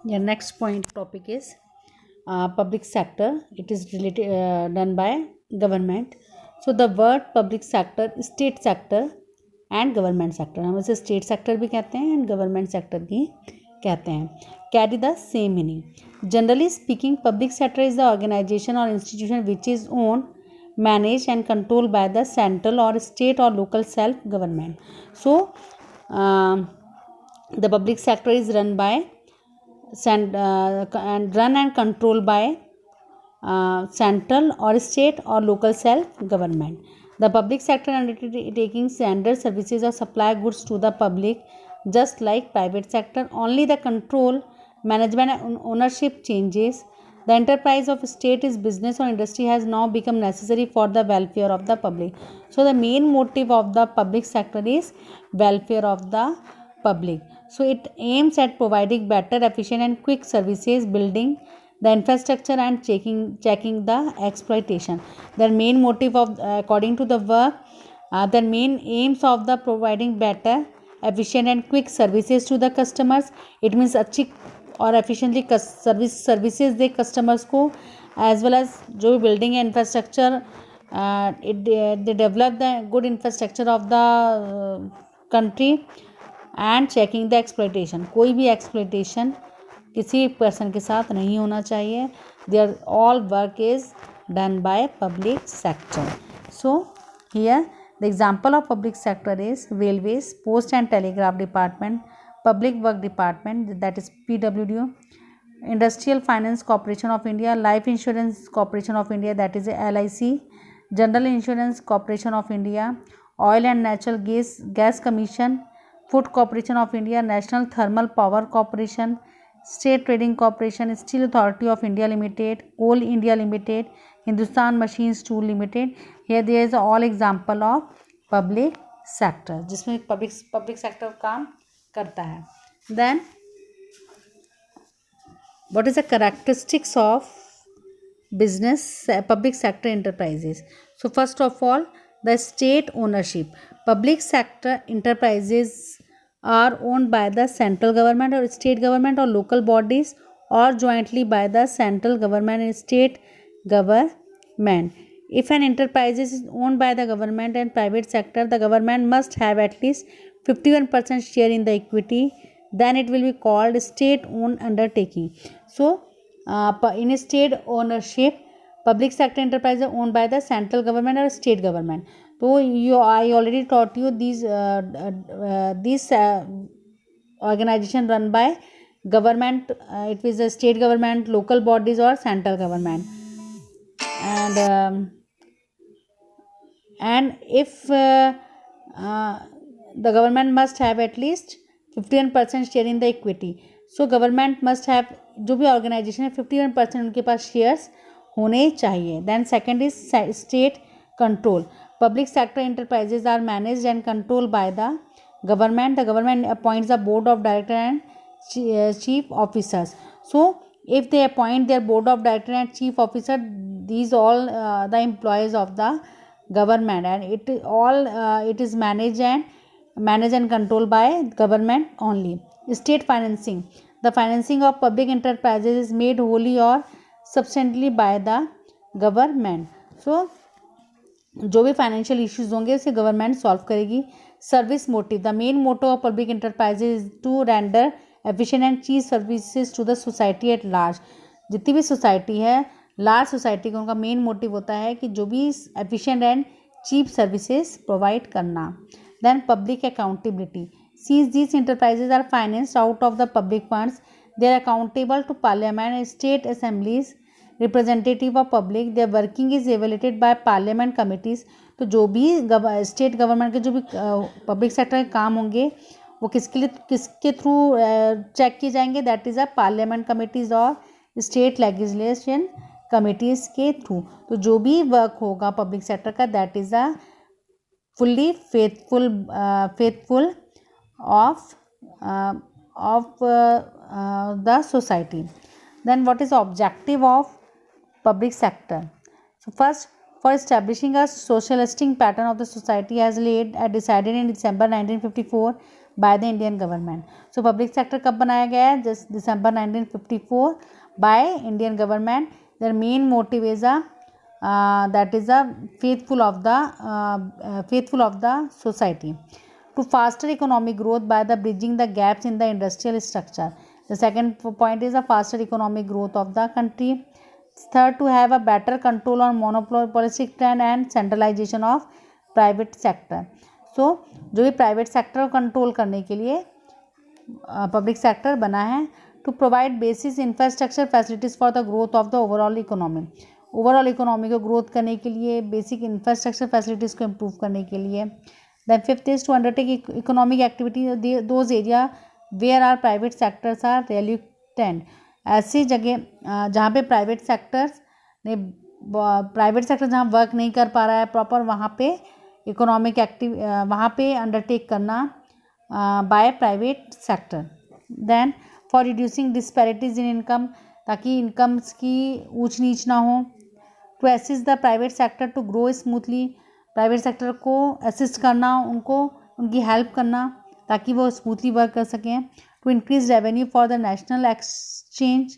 Your next point topic is public sector. It is related done by government. So the word public sector, state sector and government sector, हम इसे state sector भी कहते हैं and government sector भी कहते हैं, carry the same meaning. Generally speaking, public sector is the organization or institution which is owned, managed and controlled by the central or state or local self government. So the public sector is run by and run and controlled by central or state or local self government. The public sector undertakings render services or supply goods to the public just like private sector. Only the control, management and ownership changes. The enterprise of state is business or industry has now become necessary for the welfare of the public. So the main motive of the public sector is welfare of the public. So it aims at providing better, efficient and quick services, building the infrastructure and checking the exploitation. Their main motive of according to the work, their main aims of the providing better, efficient and quick services to the customers. It means अच्छी और efficiently services दे customers को, as well as जो building infrastructure, they develop the good infrastructure of the country and checking the exploitation. कोई भी exploitation किसी person के साथ नहीं होना चाहिए. Their all work is done by public sector. So here the example of public sector is railways, post and telegraph department, public work department, that is PWD, Industrial Finance Corporation of India, Life Insurance Corporation of India, that is LIC, General Insurance Corporation of India, Oil and Natural Gas Commission, Food Corporation of India, National Thermal Power Corporation, State Trading Corporation, Steel Authority of India Limited, Coal India Limited, Hindustan Machines Tool Limited. Here there is all example of public sector जिसमें public sector काम करता है. Then what is the characteristics of business public sector enterprises? So first of all, the state ownership. Public sector enterprises are owned by the central government or state government or local bodies, or jointly by the central government and state government. If an enterprise is owned by the government and private sector, the government must have at least 51% share in the equity. Then it will be called state owned undertaking. So in a state ownership, public sector enterprises are owned by the central government or state government. So I already taught you these organization run by government. It is a state government, local bodies or central government. And if the government must have at least 51% share in the equity. So government must have, जो भी organization है 51% उनके पास shares होने चाहिए. Then second is state control. Public sector enterprises are managed and controlled by the government. The government appoints a board of directors and chief officers. So if they appoint their board of directors and chief officer, these all the employees of the government, and it is managed and controlled by government only. State financing. The financing of public enterprises is made wholly or substantially by the government. So जो भी financial issues होंगे उसे government solve करेगी. Service motive. The main motto of public enterprises to render efficient and cheap services to the society at large. जितनी भी society है, large society का उनका मेन मोटिव होता है कि जो भी efficient and cheap services provide करना. Then public accountability. Since these enterprises are financed out of the public funds, they are accountable to parliament and state assemblies, representative of public. Their working is evaluated by parliament committees. तो जो भी state government के जो भी public sector के काम होंगे वो किसके थ्रू चेक किए जाएंगे? That is a parliament committees और स्टेट लेजिस्लेशन कमिटीज़ के थ्रू. तो जो भी वर्क होगा पब्लिक सेक्टर का, that is a fully faithful of the society. Then what is the objective of public sector? So first, for establishing a socialistic pattern of the society as decided in December 1954 by the Indian government. So public sector कब बनाया गया है? Just December 1954 by Indian government. Their main motive is that is a faithful of the society to faster economic growth by the bridging the gaps in the industrial structure. The second point is a faster economic growth of the country. Third, to have a better control on monopolistic trend and centralization of private sector. So जो भी private sector को control करने के लिए public sector बना है. To provide basis infrastructure facilities for the growth of the overall economy. Overall economy को growth करने के लिए बेसिक इंफ्रास्ट्रक्चर फैसिलिटीज़ को इम्प्रूव करने के लिए. Then fifth is to undertake economic activity those area where are private sectors are reluctant. ऐसी जगह जहाँ पे प्राइवेट सेक्टर जहाँ वर्क नहीं कर पा रहा है प्रॉपर, वहाँ पे इकोनॉमिक वहाँ पे अंडरटेक करना by private sector. Then for reducing disparities in income, ताकि इनकम्स की ऊंच नीच ना हो. To assist the private sector to grow smoothly, private sector को असिस्ट करना, उनकी हेल्प करना ताकि वो स्मूथली वर्क कर सकें. To increase revenue for the national exchange,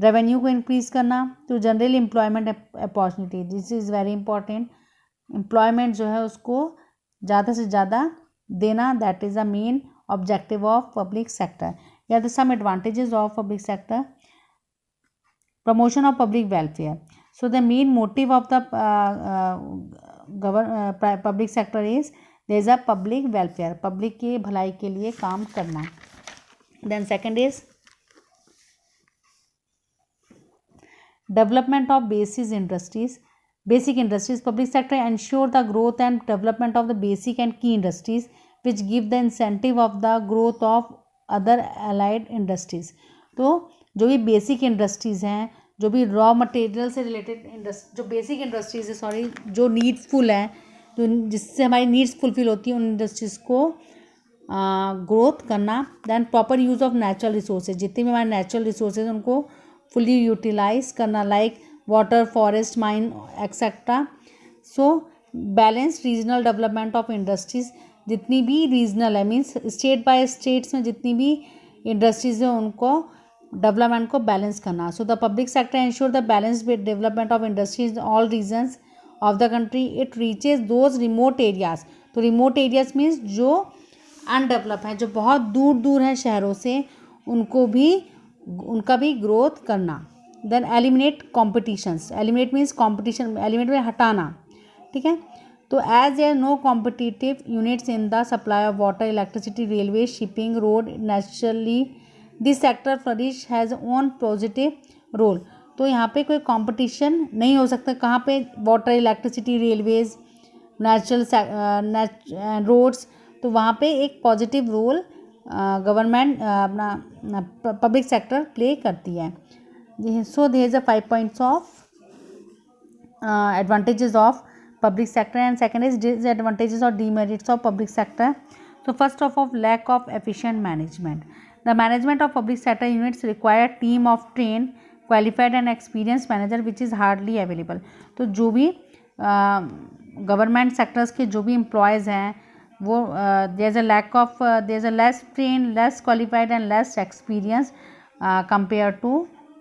revenue को इंक्रीज करना. To general employment opportunity, this is very important. Employment जो है उसको ज़्यादा से ज़्यादा देना, that is the main objective of public sector. या the some advantages of public sector. Promotion of public welfare. So the main motive of the public sector is there is a public welfare, public की भलाई के लिए काम करना. Then second is development of basic industries. Public sector ensure the growth and development of the basic and key industries which give the incentive of the growth of other allied industries. तो जो भी basic industries हैं, जो भी raw material से related जो basic industries है जो नीडफुल हैं, जो जिससे हमारी नीड्स फुलफिल होती हैं, उन इंडस्ट्रीज़ को ग्रोथ करना. Than proper use of natural resources, जितने भी हमारे नेचुरल रिसोर्सेज उनको फुली यूटिलाइज करना, like water, forest, mine etcetera. So balanced regional development of industries, जितनी भी रीजनल है मीन्स स्टेट बाय स्टेट्स में जितनी भी इंडस्ट्रीज़ हैं उनको डेवलपमेंट को बैलेंस करना. So the public sector ensure the balance with development of industries in all regions of the country. It reaches those remote areas. तो रिमोट एरियाज मीन्स जो undevelop हैं, जो बहुत दूर दूर हैं शहरों से, उनका भी ग्रोथ करना. Then eliminate competitions. Eliminate means competition, eliminate में हटाना. ठीक है. तो as there no competitive units in the supply of water, electricity, railway, shipping, road, naturally this sector flourish has own positive role. तो यहाँ पे कोई कंपटीशन नहीं हो सकता. कहाँ पे? Water, electricity, railways, natural roads. तो वहाँ पे एक पॉजिटिव रोल गवर्नमेंट अपना पब्लिक सेक्टर प्ले करती है. So there is a 5 points of advantages of public sector, and second is disadvantages or demerits of public sector. So first of all, lack of efficient management. The management of public sector units require a team of trained, qualified and experienced manager which is hardly available. तो जो भी government sectors के जो भी employees हैं वो there is a less trained, less qualified and less experienced compared to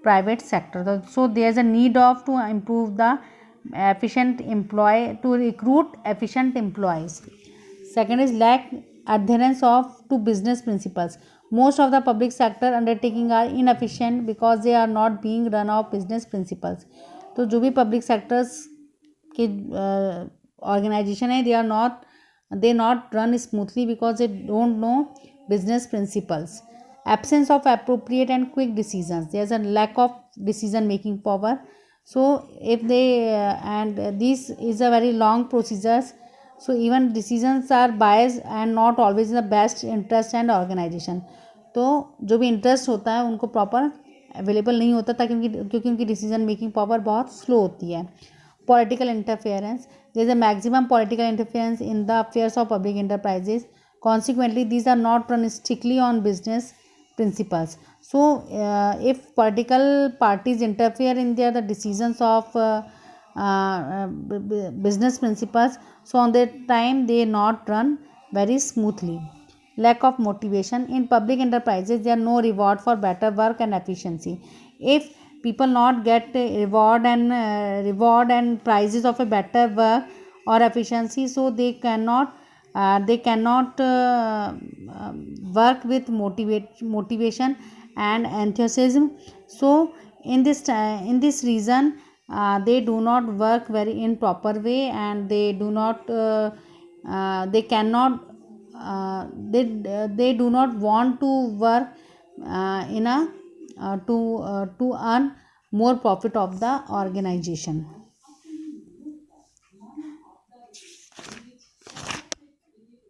private sector. So there is a need of to improve the to recruit efficient employees. Second is lack adherence to business principles. Most of the public sector undertaking are inefficient because they are not being run of business principles. तो जो भी public sectors के organization है, they not run smoothly because they don't know business principles. Absence of appropriate and quick decisions. There is a lack of decision making power. So if they and this is a very long procedures, so even decisions are biased and not always in the best interest and organization. तो जो भी interest होता है उनको proper available नहीं होता था क्योंकि उनकी डिसीजन मेकिंग पावर बहुत स्लो होती है. Political interference. There is a maximum political interference in the affairs of public enterprises. Consequently, these are not run strictly on business principles. So if political parties interfere in the decisions of business principles, so on that time they not run very smoothly. Lack of motivation in public enterprises, there are no reward for better work and efficiency. If people not get reward and prizes of a better work or efficiency, so they cannot work with motivation and enthusiasm. So in this reason, they do not work very in proper way, and they do not they cannot they do not want to work in a to earn more profit of the organization.